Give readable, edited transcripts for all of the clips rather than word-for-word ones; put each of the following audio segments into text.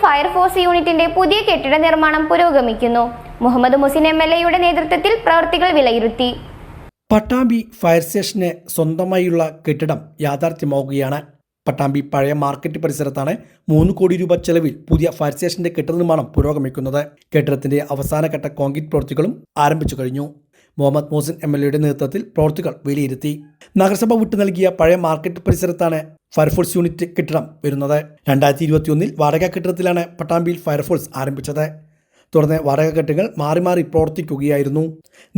Fire force യൂണിറ്റിന്റെ പുതിയ കെട്ടിട നിർമ്മാണം പുരോഗമിക്കുന്നു. മുഹമ്മദ് മുഹ്സിൻ MLA നേതൃത്വത്തിൽ പ്രവൃത്തികൾ വിലയിരുത്തി. പട്ടാമ്പി ഫയർ സ്റ്റേഷന് സ്വന്തമായുള്ള കെട്ടിടം യാഥാർത്ഥ്യമാവുകയാണ്. പട്ടാമ്പി പഴയ മാർക്കറ്റ് പരിസരത്താണ് 3 കോടി രൂപ ചെലവിൽ പുതിയ ഫയർ സ്റ്റേഷന്റെ കെട്ടിട നിർമ്മാണം പുരോഗമിക്കുന്നത്. കെട്ടിടത്തിന്റെ അവസാനഘട്ട കോൺക്രീറ്റ് പ്രവൃത്തികളും ആരംഭിച്ചു കഴിഞ്ഞു. മുഹമ്മദ് മുഹ്സിൻ MLA നേതൃത്വത്തിൽ പ്രവൃത്തികൾ വിലയിരുത്തി. നഗരസഭ വിട്ടു നൽകിയ പഴയ മാർക്കറ്റ് പരിസരത്താണ് ഫയർഫോഴ്സ് യൂണിറ്റ് കെട്ടിടം വരുന്നത്. 2021 വാടക കെട്ടിടത്തിലാണ് പട്ടാമ്പിയിൽ ഫയർഫോഴ്സ് ആരംഭിച്ചത്. തുടർന്ന് വാടക കെട്ടിടങ്ങൾ മാറി മാറി പ്രവർത്തിക്കുകയായിരുന്നു.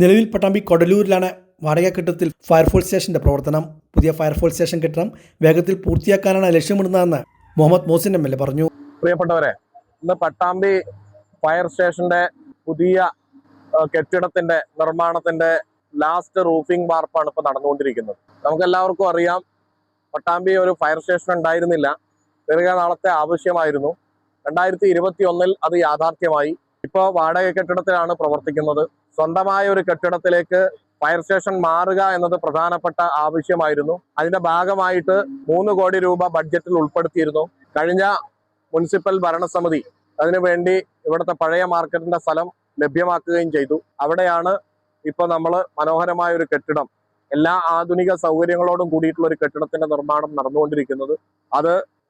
നിലവിൽ പട്ടാമ്പി കൊടലൂരിലാണ് വാടക കെട്ടിടത്തിൽ ഫയർഫോഴ്സ് സ്റ്റേഷന്റെ പ്രവർത്തനം. പുതിയ ഫയർഫോഴ്സ് സ്റ്റേഷൻ കെട്ടിടം വേഗത്തിൽ പൂർത്തിയാക്കാനാണ് ലക്ഷ്യമിടുന്നതെന്ന് മുഹമ്മദ് മുഹ്സിൻ MLA പറഞ്ഞു. പ്രിയപ്പെട്ടവരെ, ഇന്ന് പട്ടാമ്പി ഫയർ സ്റ്റേഷന്റെ പുതിയ കെട്ടിടത്തിന്റെ നിർമ്മാണത്തിന്റെ ലാസ്റ്റ് റൂഫിംഗ് വാർപ്പാണ് ഇപ്പോൾ നടന്നുകൊണ്ടിരിക്കുന്നത്. നമുക്കെല്ലാവർക്കും അറിയാം, പട്ടാമ്പി ഒരു ഫയർ സ്റ്റേഷൻ ഉണ്ടായിരുന്നില്ല, ദീർഘനാളത്തെ ആവശ്യമായിരുന്നു. 2021 അത് യാഥാർത്ഥ്യമായി. ഇപ്പോൾ വാടക കെട്ടിടത്തിലാണ് പ്രവർത്തിക്കുന്നത്. സ്വന്തമായ ഒരു കെട്ടിടത്തിലേക്ക് ഫയർ സ്റ്റേഷൻ മാറുക എന്നത് പ്രധാനപ്പെട്ട ആവശ്യമായിരുന്നു. അതിന്റെ ഭാഗമായിട്ട് 3 കോടി രൂപ ബഡ്ജറ്റിൽ ഉൾപ്പെടുത്തിയിരുന്നു. കഴിഞ്ഞ മുനിസിപ്പൽ ഭരണസമിതി അതിനുവേണ്ടി ഇവിടുത്തെ പഴയ മാർക്കറ്റിന്റെ സ്ഥലം ലഭ്യമാക്കുകയും ചെയ്തു. അവിടെയാണ് ഇപ്പോൾ നമ്മൾ മനോഹരമായ ഒരു കെട്ടിടം, എല്ലാ ആധുനിക സൗകര്യങ്ങളോടും കൂടിയിട്ടുള്ള ഒരു കെട്ടിടത്തിന്റെ നിർമ്മാണം നടന്നുകൊണ്ടിരിക്കുന്നത്.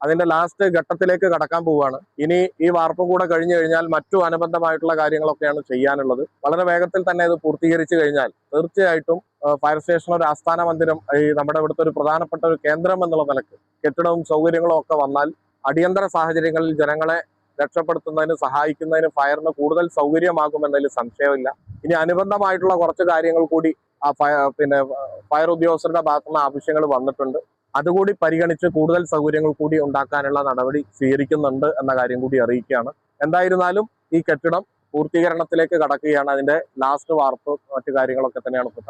അതിന്റെ ലാസ്റ്റ് ഘട്ടത്തിലേക്ക് കടക്കാൻ പോവുകയാണ്. ഇനി ഈ വാർപ്പും കൂടെ കഴിഞ്ഞു കഴിഞ്ഞാൽ മറ്റു അനുബന്ധമായിട്ടുള്ള കാര്യങ്ങളൊക്കെയാണ് ചെയ്യാനുള്ളത്. വളരെ വേഗത്തിൽ തന്നെ ഇത് പൂർത്തീകരിച്ചു കഴിഞ്ഞാൽ തീർച്ചയായിട്ടും ഫയർ സ്റ്റേഷൻ ഒരു ആസ്ഥാന മന്ദിരം, നമ്മുടെ ഇവിടുത്തെ ഒരു പ്രധാനപ്പെട്ട ഒരു കേന്ദ്രം എന്നുള്ള നിലക്ക് കെട്ടിടവും സൗകര്യങ്ങളും ഒക്കെ വന്നാൽ അടിയന്തര സാഹചര്യങ്ങളിൽ ജനങ്ങളെ രക്ഷപ്പെടുത്തുന്നതിന് സഹായിക്കുന്നതിന് ഫയറിന് കൂടുതൽ സൗകര്യമാകുമെന്നതിൽ സംശയമില്ല. ഇനി അനുബന്ധമായിട്ടുള്ള കുറച്ച് കാര്യങ്ങൾ കൂടി ആ ഫയർ ഉദ്യോഗസ്ഥരുടെ ഭാഗത്തുനിന്ന് ആവശ്യങ്ങൾ വന്നിട്ടുണ്ട്. അതുകൂടി പരിഗണിച്ച് കൂടുതൽ സൗകര്യങ്ങൾ കൂടി ഉണ്ടാക്കാനുള്ള നടപടി സ്വീകരിക്കുന്നുണ്ട് എന്ന കാര്യം കൂടി അറിയിക്കുകയാണ്. എന്തായിരുന്നാലും ഈ കെട്ടിടം പൂർത്തീകരണത്തിലേക്ക് കടക്കുകയാണ്. അതിന്റെ ലാസ്റ്റ് വാർപ്പ് മറ്റു കാര്യങ്ങളൊക്കെ തന്നെയാണ് ഇപ്പോൾ